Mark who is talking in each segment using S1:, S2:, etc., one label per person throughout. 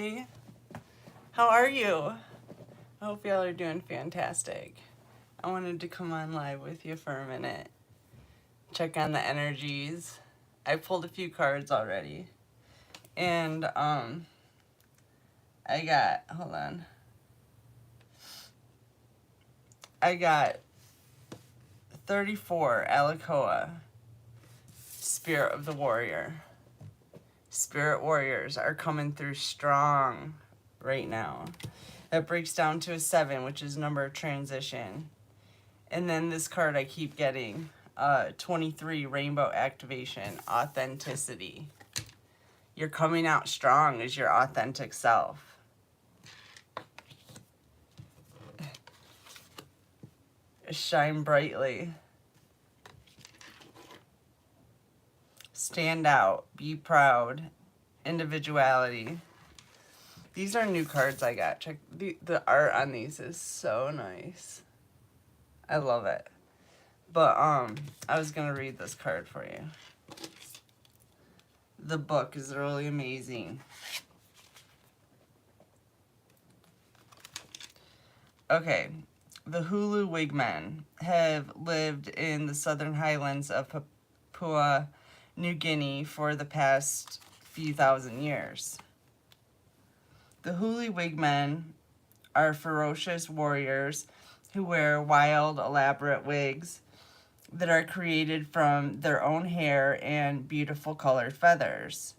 S1: family. How are you? I hope y'all are doing fantastic. I wanted to come on live with you for a minute. Check on the energies. I pulled a few cards already. And I got, hold on. I got 34 Alacoa, Spirit of the Warrior. Spirit warriors are coming through strong right now. That breaks down to a 7, which is number of transition. And then this card I keep getting, 23, Rainbow Activation, Authenticity. You're coming out strong as your authentic self. Shine brightly. Stand out. Be proud. Individuality. These are new cards I got. Check the art on these is so nice. I love it. But I was gonna read this card for you. The book is really amazing. Okay, the Hulu wigmen have lived in the southern highlands of Papua New Guinea for the past few thousand years. The Hulu wigmen are ferocious warriors who wear wild, elaborate wigs that are created from their own hair and beautiful colored feathers.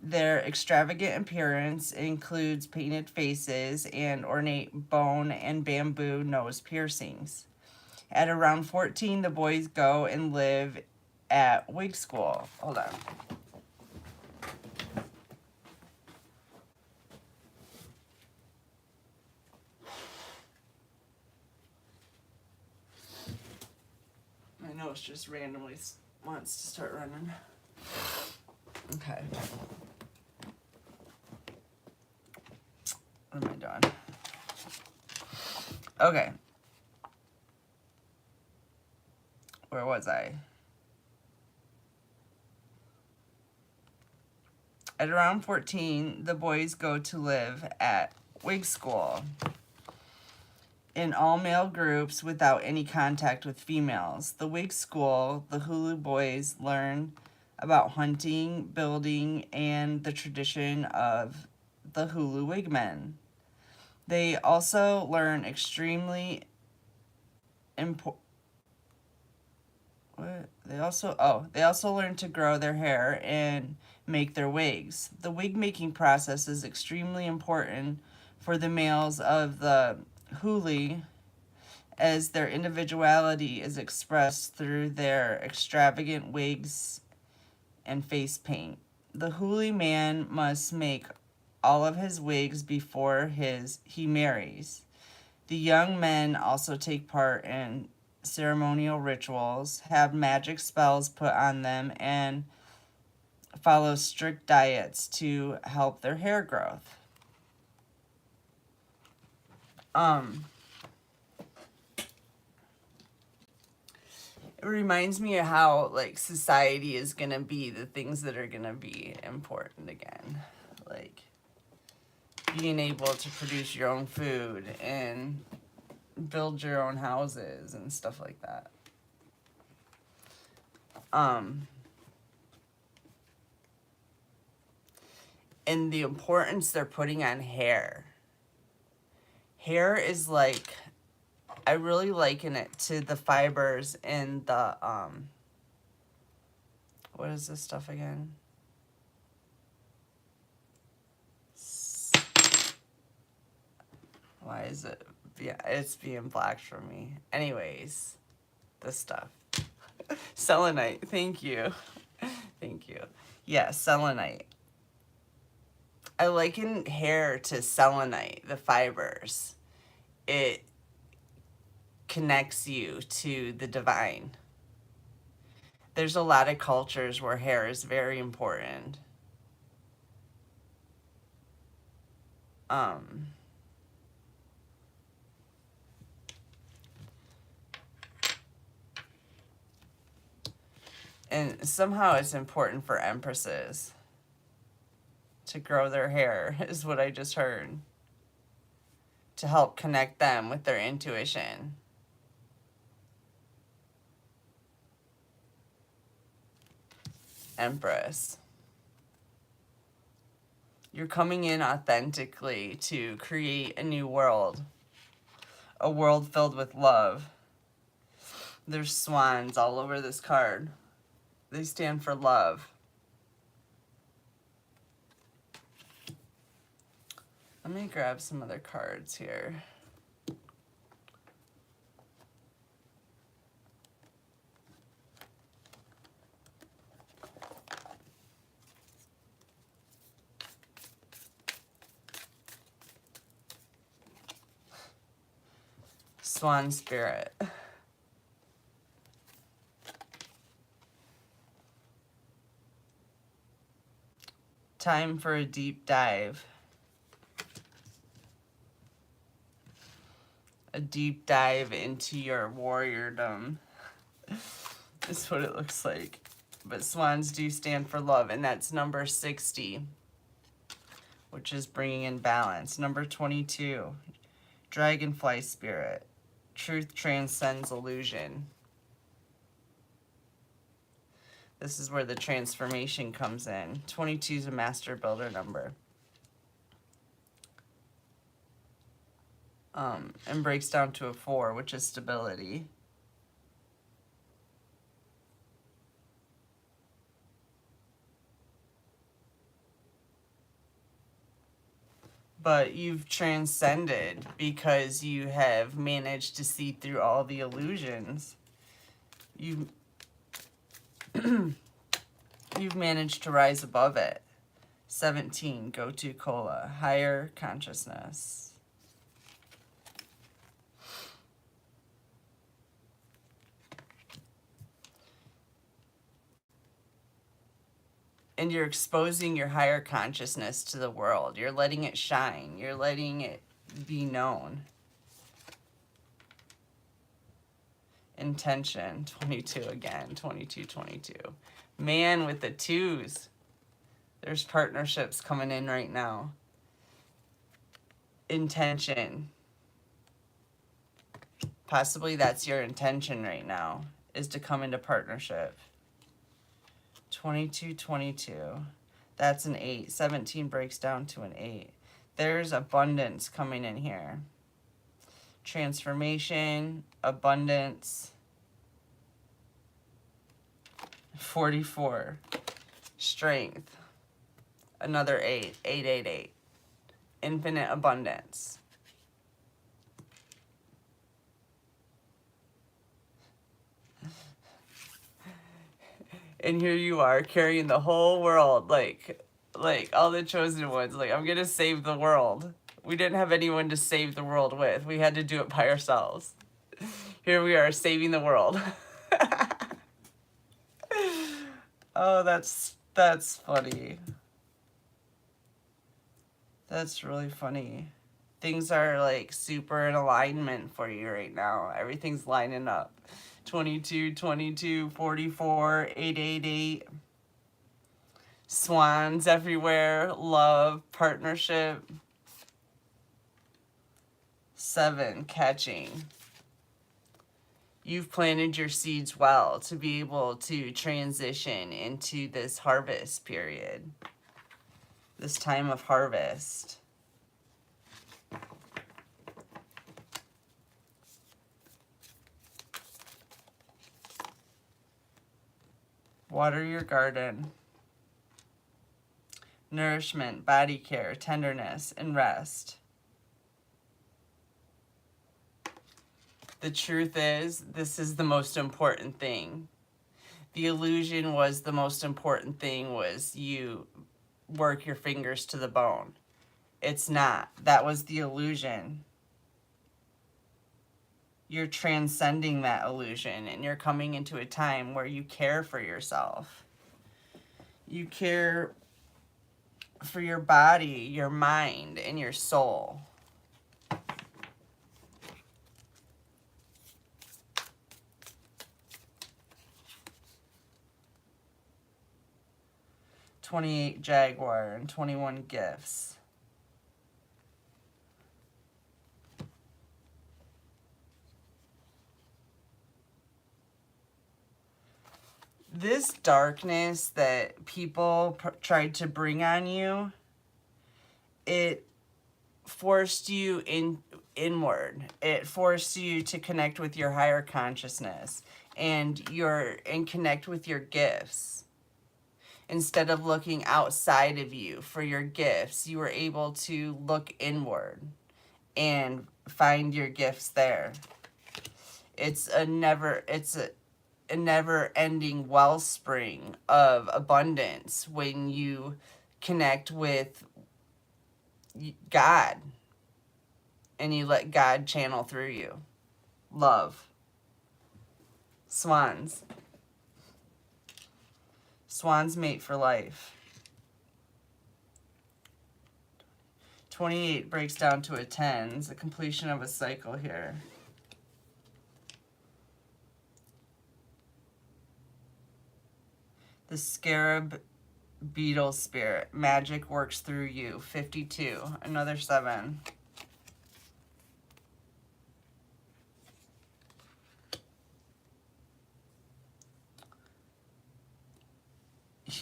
S1: Their extravagant appearance includes painted faces and ornate bone and bamboo nose piercings. At around 14, the boys go and live at wig school. Hold on. My nose just randomly wants to start running. Okay. What am I doing? Okay. Where was I? At around 14, the boys go to live at wig school in all-male groups without any contact with females. The wig school, the Hulu boys learn about hunting, building, and the tradition of the Hulu wigmen. They also learn extremely important. They also learn to grow their hair and make their wigs. The wig making process is extremely important for the males of the Huli, as their individuality is expressed through their extravagant wigs and face paint. The Huli man must make all of his wigs before he marries. The young men also take part in ceremonial rituals, have magic spells put on them, and follow strict diets to help their hair growth. It reminds me of how, like, society is gonna be the things that are gonna be important again. Like, being able to produce your own food and build your own houses and stuff like that. And the importance they're putting on hair. Hair is like, I really liken it to the fibers in the, what is this stuff again? Why is it? Yeah, it's being blacked for me. Anyways, this stuff. Selenite, thank you. Thank you. Yeah, selenite. I liken hair to selenite, the fibers. It connects you to the divine. There's a lot of cultures where hair is very important. And somehow it's important for empresses to grow their hair, is what I just heard. To help connect them with their intuition. Empress. You're coming in authentically to create a new world. A world filled with love. There's swans all over this card. They stand for love. Let me grab some other cards here. Swan spirit. Time for a deep dive. A deep dive into your warriordom. Is what it looks like. But swans do stand for love, and that's number 60, which is bringing in balance. Number 22, dragonfly spirit. Truth transcends illusion. This is where the transformation comes in. 22 is a master builder number. And breaks down to a 4, which is stability. But you've transcended because you have managed to see through all the illusions. You've managed to rise above it. 17, go to Cola, higher consciousness. And you're exposing your higher consciousness to the world. You're letting it shine. You're letting it be known. Intention, 22 again, 22, 22. Man with the 2s. There's partnerships coming in right now. Intention. Possibly that's your intention right now, is to come into partnership. 22, 22. That's an 8. 17 breaks down to an 8. There's abundance coming in here. Transformation, abundance. 44. Strength. Another 8. 8, 8, 8. Infinite abundance. And here you are carrying the whole world, like all the chosen ones. Like, I'm gonna save the world. We didn't have anyone to save the world with. We had to do it by ourselves. Here we are saving the world. Oh, that's funny. That's really funny. Things are like super in alignment for you right now. Everything's lining up. 22, 22, 44, 888. Swans everywhere. Love, partnership. 7, catching. You've planted your seeds well to be able to transition into this harvest period. This time of harvest. Water your garden. Nourishment, body care, tenderness, and rest. The truth is, this is the most important thing. The illusion was the most important thing was you work your fingers to the bone. It's not. That was the illusion. You're transcending that illusion and you're coming into a time where you care for yourself. You care for your body, your mind, and your soul. 28 Jaguar, and 21 Gifts. This darkness that people tried to bring on you, it forced you inward. It forced you to connect with your higher consciousness and connect with your gifts. Instead of looking outside of you for your gifts, you were able to look inward and find your gifts there. It's a never-ending wellspring of abundance when you connect with God and you let God channel through you. Love. Swans. Swans mate for life. 28 breaks down to a 10. It's the completion of a cycle here. The scarab beetle spirit. Magic works through you. 52. Another 7.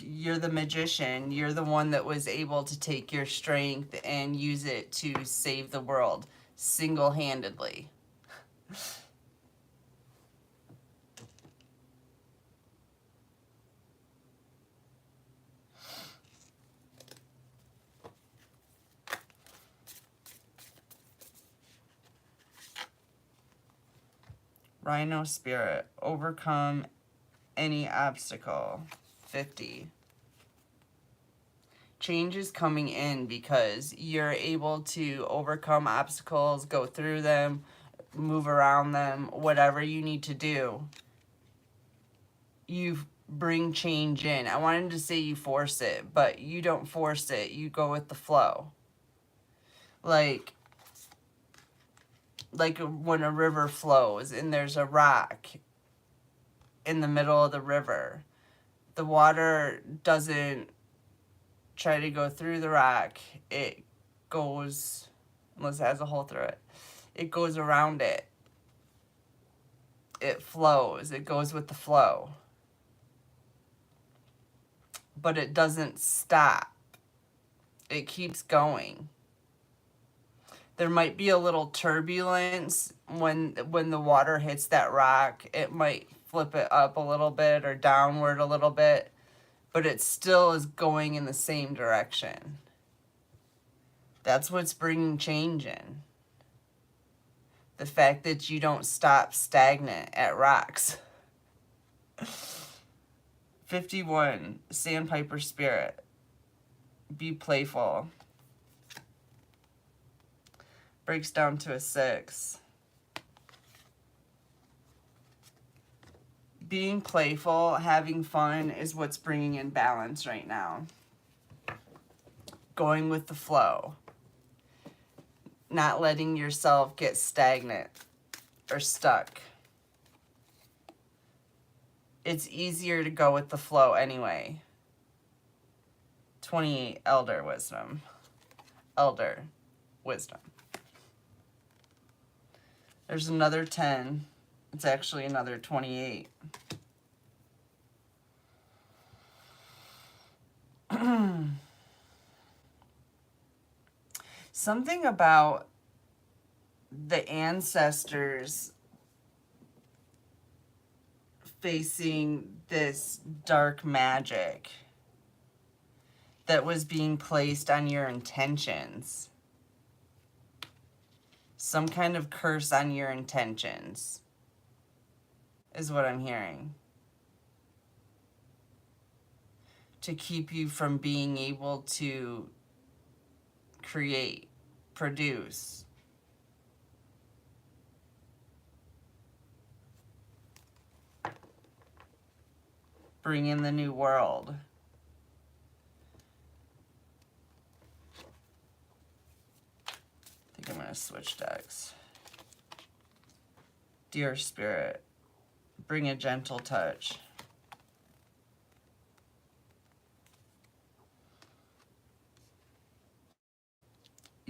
S1: You're the magician. You're the one that was able to take your strength and use it to save the world single-handedly. Rhino spirit. Overcome any obstacle. 50. Change is coming in because you're able to overcome obstacles, go through them, move around them, whatever you need to do. You bring change in. I wanted to say you force it, but you don't force it. You go with the flow. Like when a river flows and there's a rock in the middle of the river. The water doesn't try to go through the rock. It goes, unless it has a hole through it, it goes around it. It flows. It goes with the flow. But it doesn't stop. It keeps going. There might be a little turbulence when the water hits that rock. It might flip it up a little bit or downward a little bit, but it still is going in the same direction. That's what's bringing change in. The fact that you don't stop stagnant at rocks. 51, Sandpiper spirit. Be playful. Breaks down to a 6. Being playful, having fun is what's bringing in balance right now. Going with the flow. Not letting yourself get stagnant or stuck. It's easier to go with the flow anyway. 28, Elder Wisdom. Elder Wisdom. There's another 10. It's actually another 28. Something about the ancestors facing this dark magic that was being placed on your intentions. Some kind of curse on your intentions is what I'm hearing. To keep you from being able to create, produce. Bring in the new world. I think I'm going to switch decks. Dear Spirit, bring a gentle touch.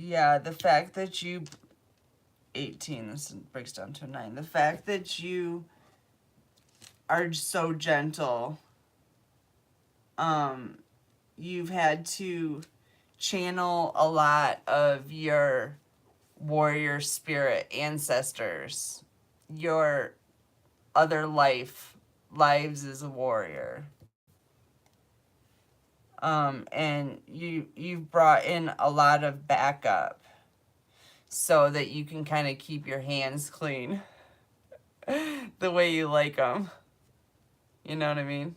S1: Yeah, the fact that you 18, this breaks down to a 9. The fact that you are so gentle, you've had to channel a lot of your warrior spirit ancestors, your other lives as a warrior. And you've brought in a lot of backup so that you can kind of keep your hands clean the way you like them. You know what I mean?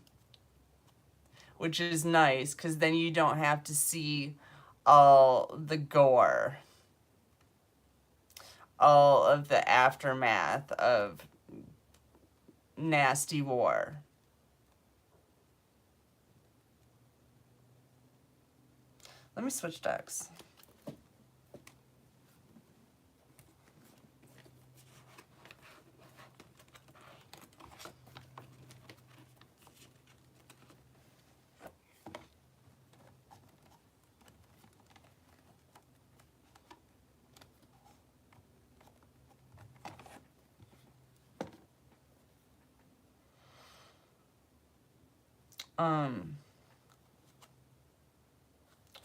S1: Which is nice because then you don't have to see all the gore, all of the aftermath of nasty war. Let me switch decks.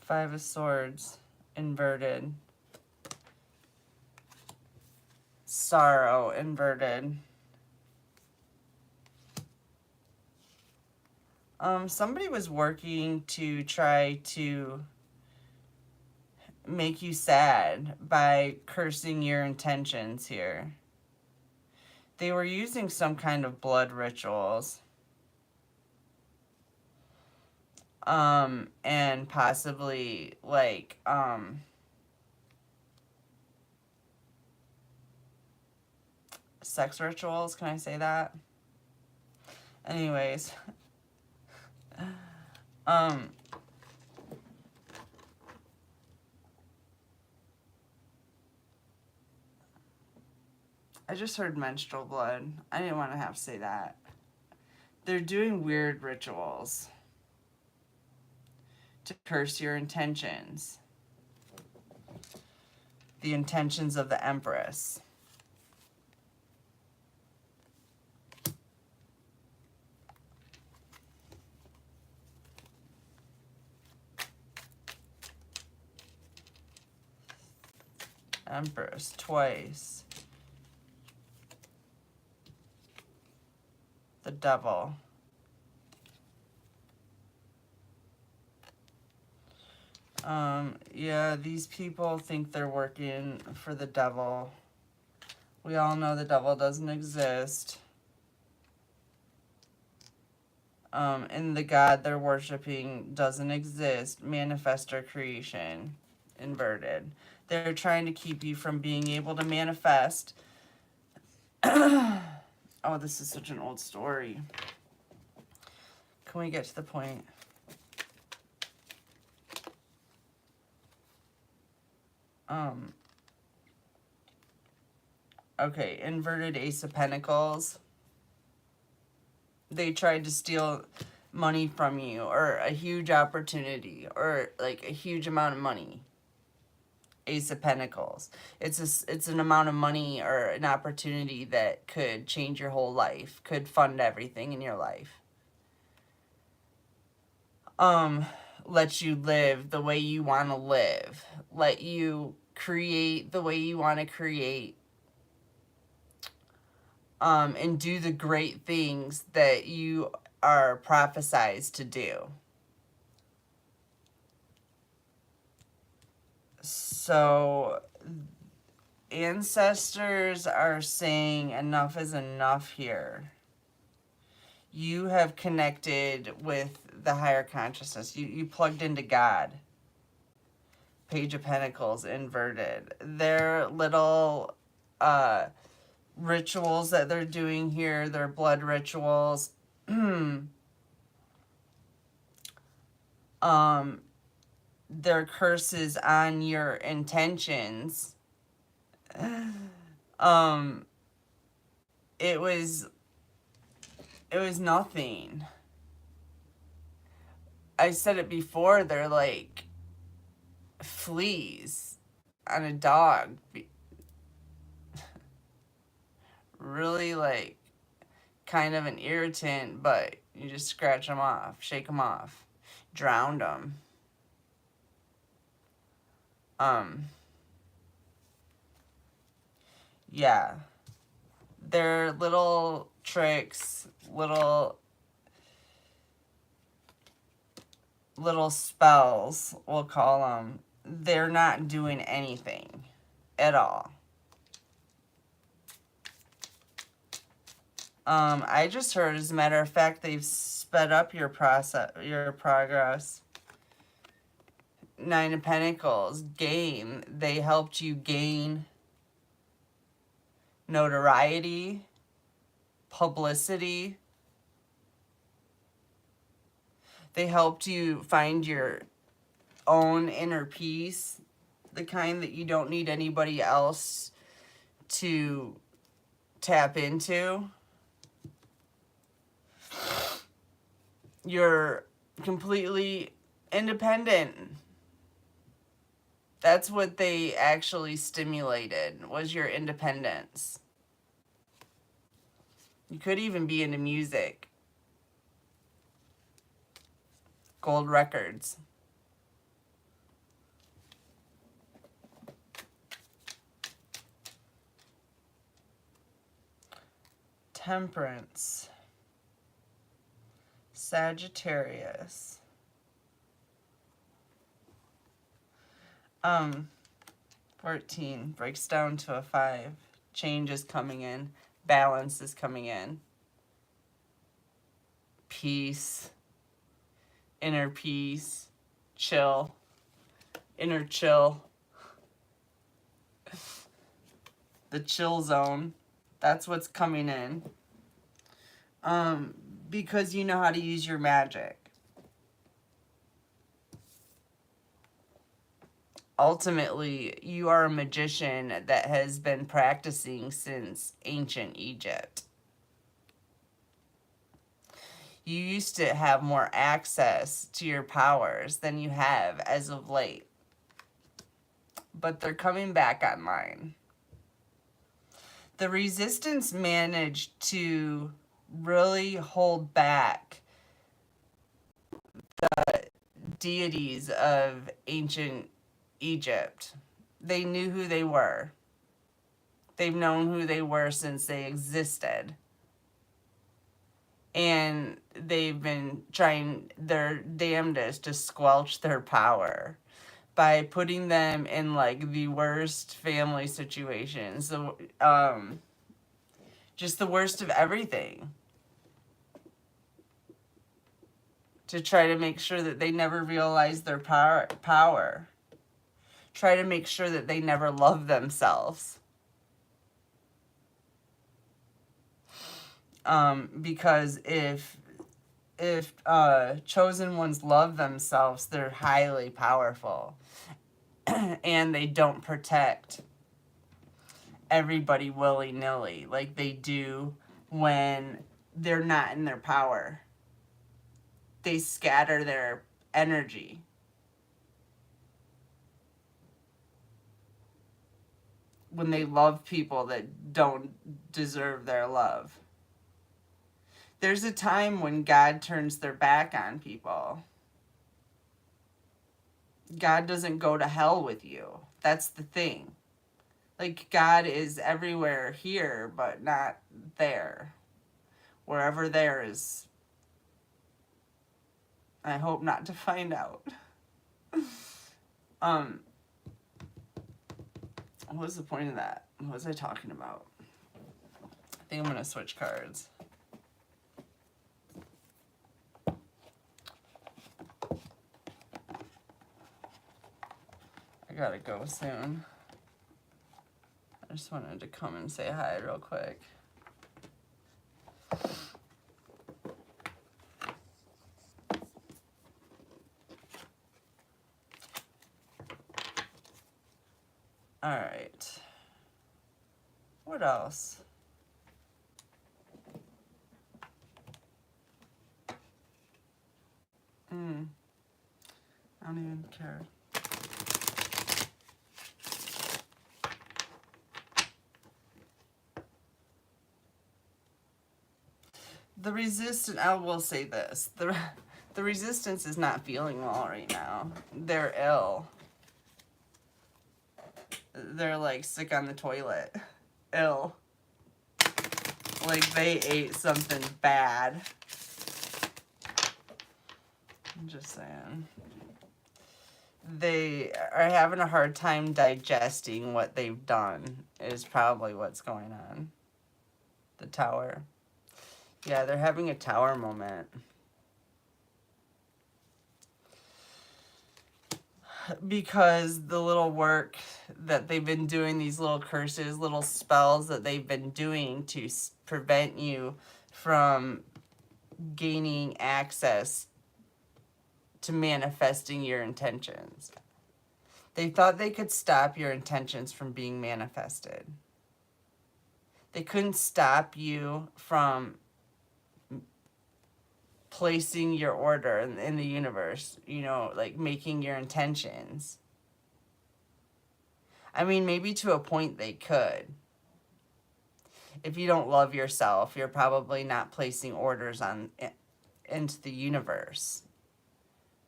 S1: Five of Swords, inverted. Sorrow, inverted. Somebody was working to try to make you sad by cursing your intentions here. They were using some kind of blood rituals. And possibly, like, sex rituals, can I say that? Anyways, I just heard menstrual blood. I didn't want to have to say that. They're doing weird rituals to curse your intentions. The intentions of the Empress. Empress twice. The Devil. Yeah, these people think they're working for the devil. We all know the devil doesn't exist. And the God they're worshiping doesn't exist. Manifestor creation, inverted. They're trying to keep you from being able to manifest. Oh, this is such an old story. Can we get to the point? Okay, inverted Ace of Pentacles. They tried to steal money from you, or a huge opportunity, or like a huge amount of money. Ace of Pentacles. It's an amount of money or an opportunity that could change your whole life, could fund everything in your life. Let you live the way you want to live. Let you create the way you want to create. And do the great things that you are prophesized to do. So, ancestors are saying enough is enough here. You have connected with the higher consciousness. You plugged into God. Page of Pentacles, inverted. Their little rituals that they're doing here, their blood rituals. Their curses on your intentions. It was nothing. I said it before, they're like fleas. on a dog. Really, like, kind of an irritant, but you just scratch them off, shake them off, drown them. Yeah. They're little tricks, little spells, we'll call them. They're not doing anything at all. I just heard, as a matter of fact, they've sped up your progress. Nine of Pentacles, gain. They helped you gain notoriety, publicity. They helped you find your own inner peace, the kind that you don't need anybody else to tap into. You're completely independent. That's what they actually stimulated, was your independence. You could even be into music. Gold records. Temperance. Sagittarius. 14 breaks down to a 5. Change is coming in. Balance is coming in. Peace. Inner peace. Chill. Inner chill. The chill zone. That's what's coming in. Because you know how to use your magic. Ultimately, you are a magician that has been practicing since ancient Egypt. You used to have more access to your powers than you have as of late. But they're coming back online. The resistance managed to really hold back the deities of ancient Egypt. They knew who they were. They've known who they were since they existed. And they've been trying their damnedest to squelch their power by putting them in, like, the worst family situations. So, just the worst of everything. To try to make sure that they never realize their power. Try to make sure that they never love themselves. Because if chosen ones love themselves, they're highly powerful. And they don't protect everybody willy-nilly like they do when they're not in their power. They scatter their energy. When they love people that don't deserve their love. There's a time when God turns their back on people. God doesn't go to hell with you. That's the thing. Like, God is everywhere here, but not there. Wherever there is, I hope not to find out. What was the point of that? What was I talking about? I think I'm going to switch cards. I gotta go soon. I just wanted to come and say hi real quick. All right. What else? I don't even care. The resistance, I will say this, the resistance is not feeling well right now. They're ill. They're like sick on the toilet. Ill. Like they ate something bad. I'm just saying. They are having a hard time digesting what they've done, is probably what's going on. The tower. Yeah, they're having a tower moment. Because the little work that they've been doing, these little curses, little spells that they've been doing to prevent you from gaining access to manifesting your intentions. They thought they could stop your intentions from being manifested. They couldn't stop you from placing your order in the universe, you know, like making your intentions. I mean, maybe to a point they could. If you don't love yourself, you're probably not placing orders into the universe.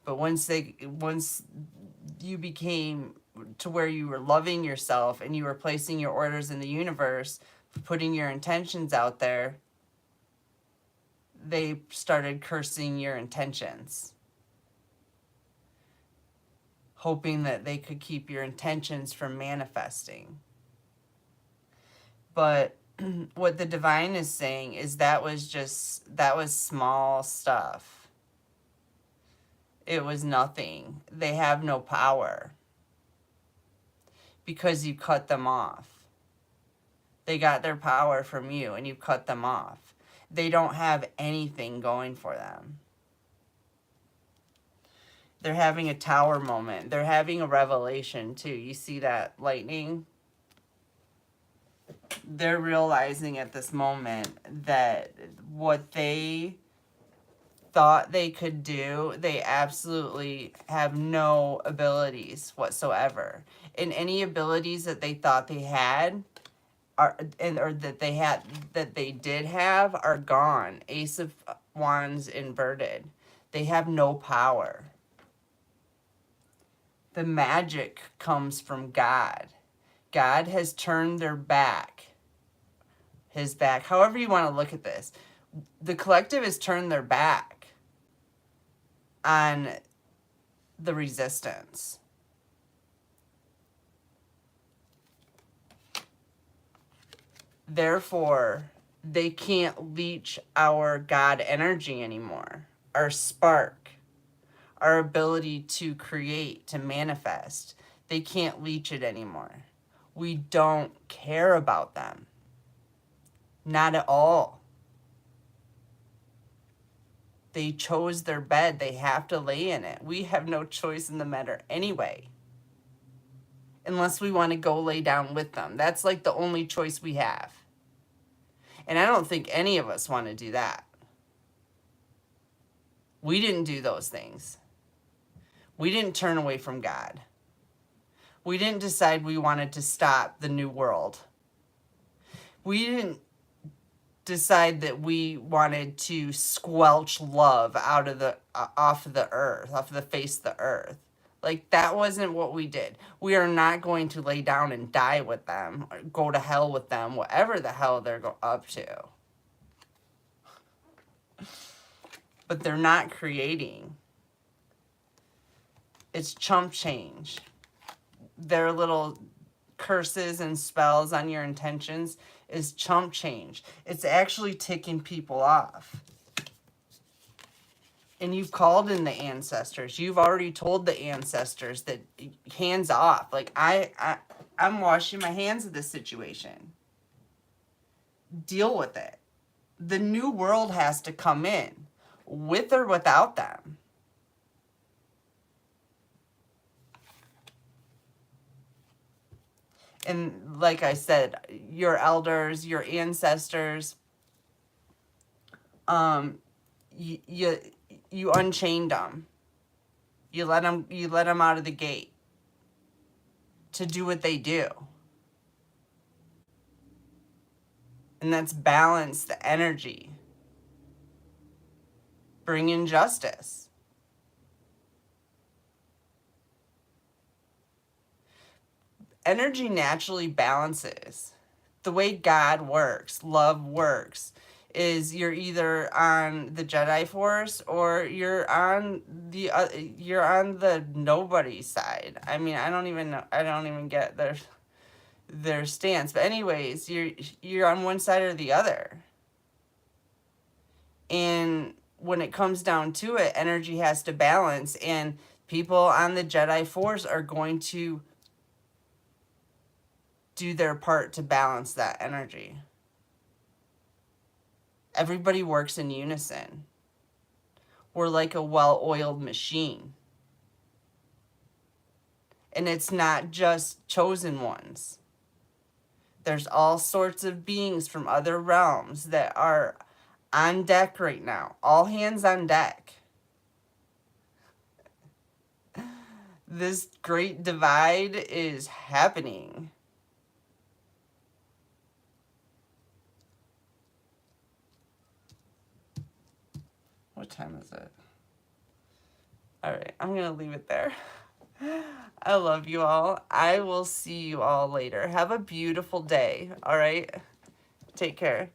S1: But once you became to where you were loving yourself and you were placing your orders in the universe, putting your intentions out there, they started cursing your intentions, hoping that they could keep your intentions from manifesting. But what the divine is saying is that was small stuff. It was nothing. They have no power because you cut them off. They got their power from you and you cut them off. They don't have anything going for them. They're having a tower moment. They're having a revelation too. You see that lightning? They're realizing at this moment that what they thought they could do, they absolutely have no abilities whatsoever. And any abilities that they thought they had or that they did have are gone. Ace of Wands inverted. They have no power. The magic comes from God. God has turned their back. His back. However you want to look at this. The collective has turned their back on the resistance. Therefore, they can't leech our God energy anymore. Our spark, our ability to create, to manifest. They can't leech it anymore. We don't care about them. Not at all. They chose their bed. They have to lay in it. We have no choice in the matter anyway. Unless we want to go lay down with them. That's like the only choice we have. And I don't think any of us want to do that. We didn't do those things. We didn't turn away from God. We didn't decide we wanted to stop the new world. We didn't decide that we wanted to squelch love off of the earth, off the face of the earth. Like, that wasn't what we did. We are not going to lay down and die with them, or go to hell with them, whatever the hell they're up to. But they're not creating. It's chump change. Their little curses and spells on your intentions is chump change. It's actually ticking people off. And you've called in the ancestors. You've already told the ancestors that hands off. Like, I'm washing my hands of this situation. Deal with it. The new world has to come in, with or without them. And like I said, your elders, your ancestors, you unchained them. You let them out of the gate to do what they do. And that's balance the energy. bring in justice. Energy naturally balances. The way God works, love works, is you're either on the Jedi Force or you're on the nobody side. I mean, I don't even know. I don't even get their stance. But anyways, you're on one side or the other. And when it comes down to it, energy has to balance, and people on the Jedi Force are going to do their part to balance that energy. Everybody works in unison. We're like a well-oiled machine. And it's not just chosen ones. There's all sorts of beings from other realms that are on deck right now. All hands on deck. This great divide is happening. What time is it? All right, I'm going to leave it there. I love you all. I will see you all later. Have a beautiful day. All right? Take care.